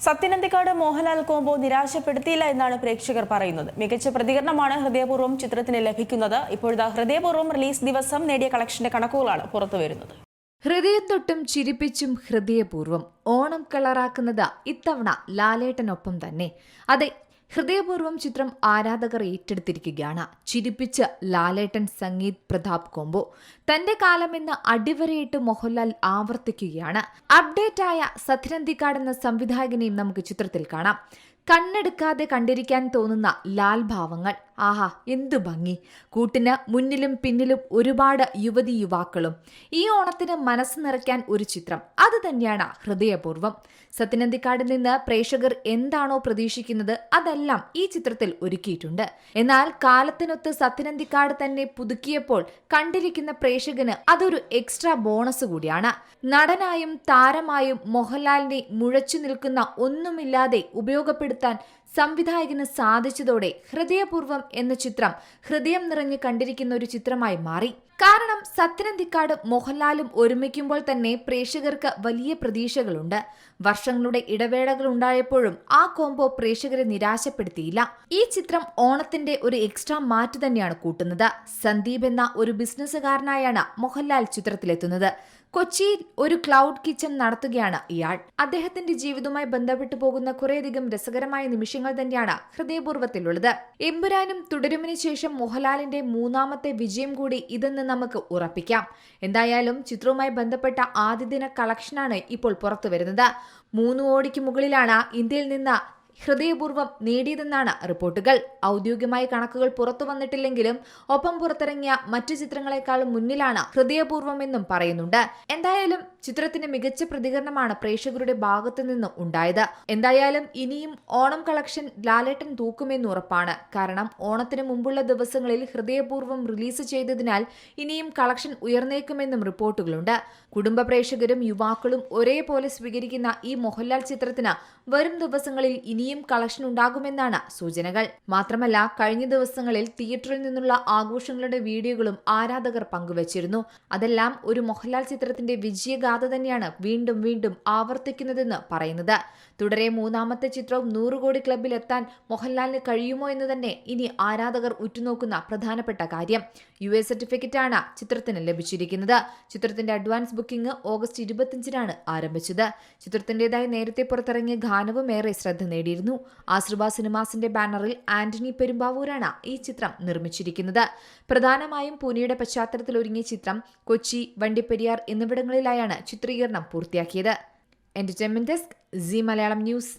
Sathyan Anthikad Mohanlal combo നിരാശപ്പെടുത്തിയില്ല എന്നാണ് പ്രേക്ഷകർ പറയുന്നത്. മികച്ച പ്രതികരണമാണ് ഹൃദയപൂർവ്വം ചിത്രത്തിന് ലഭിക്കുന്നത്. ഇപ്പോഴത്തെ ഹൃദയപൂർവ്വം റിലീസ് ദിവസം നേടിയ കളക്ഷന്റെ കണക്കുകളാണ് പുറത്തുവരുന്നത്. ഹൃദയം തൊട്ടും ചിരിപ്പിച്ചും ഹൃദയപൂർവ്വം ഓണം കളറാക്കുന്നത് ഇത്തവണ ലാലേട്ടനൊപ്പം തന്നെ. അതെ, ഹൃദയപൂർവ്വം ചിത്രം ആരാധകർ ഏറ്റെടുത്തിരിക്കുകയാണ്. ചിരിപ്പിച്ച് ലാലേട്ടൻ സംഗീത് പ്രതാപ് കോംബോ തന്റെ കാലമെന്ന് അടിവരയിട്ട് മോഹൻലാൽ ആവർത്തിക്കുകയാണ്. അപ്ഡേറ്റ് ആയ സത്യനന്ദിക്കാട് എന്ന സംവിധായകനെയും നമുക്ക് ചിത്രത്തിൽ കാണാം. കണ്ണെടുക്കാതെ കണ്ടിരിക്കാൻ തോന്നുന്ന ലാൽ ഭാവങ്ങൾ, ആഹാ എന്തു ഭംഗി! കൂട്ടിന് മുന്നിലും പിന്നിലും ഒരുപാട് യുവതി യുവാക്കളും. ഈ ഓണത്തിന് മനസ്സ് നിറയ്ക്കാൻ ഒരു ചിത്രം, അത് തന്നെയാണ് ഹൃദയപൂർവ്വം. സത്യനന്ദിക്കാടിൽ നിന്ന് പ്രേക്ഷകർ എന്താണോ പ്രതീക്ഷിക്കുന്നത് അതെല്ലാം ഈ ചിത്രത്തിൽ ഒരുക്കിയിട്ടുണ്ട്. എന്നാൽ കാലത്തിനൊത്ത് സത്യനന്ദിക്കാട് തന്നെ പുതുക്കിയപ്പോൾ കണ്ടിരിക്കുന്ന പ്രേക്ഷകന് അതൊരു എക്സ്ട്രാ ബോണസ് കൂടിയാണ്. നടനായും താരമായും മോഹൻലാലിനെ മുഴച്ചു നിൽക്കുന്ന ഒന്നുമില്ലാതെ ഉപയോഗപ്പെടുത്താൻ സംവിധായകന് സാധിച്ചതോടെ ഹൃദയപൂർവ്വം എന്ന ചിത്രം ഹൃദയം നിറഞ്ഞ് കണ്ടിരിക്കുന്ന ഒരു ചിത്രമായി മാറി. കാരണം സത്യനന്ദിക്കാട് മോഹൻലാലും ഒരുമിക്കുമ്പോൾ തന്നെ പ്രേക്ഷകർക്ക് വലിയ പ്രതീക്ഷകളുണ്ട്. വർഷങ്ങളുടെ ഇടവേളകൾ ഉണ്ടായപ്പോഴും ആ കോംബോ പ്രേക്ഷകരെ നിരാശപ്പെടുത്തിയില്ല. ഈ ചിത്രം ഓണത്തിന്റെ ഒരു എക്സ്ട്രാ മാറ്റ് തന്നെയാണ് കൂട്ടുന്നത്. സന്ദീപ് എന്ന ഒരു ബിസിനസ്സുകാരനായാണ് മോഹൻലാൽ ചിത്രത്തിലെത്തുന്നത്. കൊച്ചിയിൽ ഒരു ക്ലൗഡ് കിച്ചൺ നടത്തുകയാണ് ഇയാൾ. അദ്ദേഹത്തിന്റെ ജീവിതവുമായി ബന്ധപ്പെട്ടു പോകുന്ന കുറേയധികം രസകരമായ നിമിഷങ്ങൾ തന്നെയാണ് ഹൃദയപൂർവ്വത്തിലുള്ളത്. എമ്പുരാനും തുടരുമിന് ശേഷം മോഹൻലാലിന്റെ മൂന്നാമത്തെ വിജയം കൂടി ഇതെന്ന് നമുക്ക് ഉറപ്പിക്കാം. എന്തായാലും ചിത്രവുമായി ബന്ധപ്പെട്ട ആദ്യ ദിന കളക്ഷനാണ് ഇപ്പോൾ പുറത്തുവരുന്നത്. 3 കോടിക്ക് മുകളിലാണ് ഇന്ത്യയിൽ നിന്ന് ഹൃദയപൂർവ്വം നേടിയതെന്നാണ് റിപ്പോർട്ടുകൾ. ഔദ്യോഗികമായ കണക്കുകൾ പുറത്തു വന്നിട്ടില്ലെങ്കിലും ഒപ്പം പുറത്തിറങ്ങിയ മറ്റു ചിത്രങ്ങളെക്കാളും മുന്നിലാണ് ഹൃദയപൂർവ്വം എന്നും പറയുന്നുണ്ട്. എന്തായാലും ചിത്രത്തിന് മികച്ച പ്രതികരണമാണ് പ്രേക്ഷകരുടെ ഭാഗത്തു നിന്നും ഉണ്ടായത്. എന്തായാലും ഇനിയും ഓണം കളക്ഷൻ ലാലേട്ടൻ തൂക്കുമെന്ന് ഉറപ്പാണ്. കാരണം ഓണത്തിന് മുമ്പുള്ള ദിവസങ്ങളിൽ ഹൃദയപൂർവ്വം റിലീസ് ചെയ്തതിനാൽ ഇനിയും കളക്ഷൻ ഉയർന്നേക്കുമെന്നും റിപ്പോർട്ടുകളുണ്ട്. കുടുംബ പ്രേക്ഷകരും യുവാക്കളും ഒരേപോലെ സ്വീകരിക്കുന്ന ഈ മോഹൻലാൽ ചിത്രത്തിന് വരും ദിവസങ്ങളിൽ ഇനിയും കളക്ഷൻ ഉണ്ടാകുമെന്നാണ് സൂചനകൾ. മാത്രമല്ല, കഴിഞ്ഞ ദിവസങ്ങളിൽ തിയേറ്ററിൽ നിന്നുള്ള ആഘോഷങ്ങളുടെ വീഡിയോകളും ആരാധകർ പങ്കുവച്ചിരുന്നു. അതെല്ലാം ഒരു മോഹൻലാൽ ചിത്രത്തിന്റെ വിജയഗാഥ തന്നെയാണ് വീണ്ടും വീണ്ടും ആവർത്തിക്കുന്നതെന്ന് പറയുന്നത്. തുടരെ മൂന്നാമത്തെ ചിത്രവും 100 കോടി ക്ലബിൽ എത്താൻ മോഹൻലാലിന് കഴിയുമോ എന്ന് തന്നെ ഇനി ആരാധകർ ഉറ്റുനോക്കുന്ന പ്രധാനപ്പെട്ട കാര്യം. US സർട്ടിഫിക്കറ്റാണ് ചിത്രത്തിന് ലഭിച്ചിരിക്കുന്നത്. ചിത്രത്തിന്റെ അഡ്വാൻസ് ബുക്കിംഗ് ഓഗസ്റ്റ് 25-നാണ് ആരംഭിച്ചത്. ചിത്രത്തിന്റേതായി നേരത്തെ പുറത്തിറങ്ങിയ ഗാനവും ഏറെ ശ്രദ്ധ നേടിയിരുന്നു. ആശ്രബ സിനിമാസിന്റെ ബാനറിൽ ആന്റണി പെരുമ്പാവൂരാണ് ഈ ചിത്രം നിർമ്മിച്ചിരിക്കുന്നത്. പ്രധാനമായും പൂനെയുടെ പശ്ചാത്തലത്തിൽ ഒരുങ്ങിയ ചിത്രം കൊച്ചി, വണ്ടിപ്പെരിയാർ എന്നിവിടങ്ങളിലായാണ് ചിത്രീകരണം പൂർത്തിയാക്കിയത്. Entertainment desk, C Malayalam news.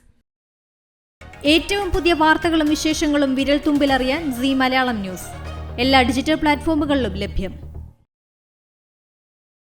ഏറ്റവും പുതിയ വാർത്തകളും വിശേഷങ്ങളും വിരൽ തുമ്പിലറിയാൻ സി മലയാളം ന്യൂസ് എല്ലാ ഡിജിറ്റൽ പ്ലാറ്റ്ഫോമുകളിലും ലഭ്യം.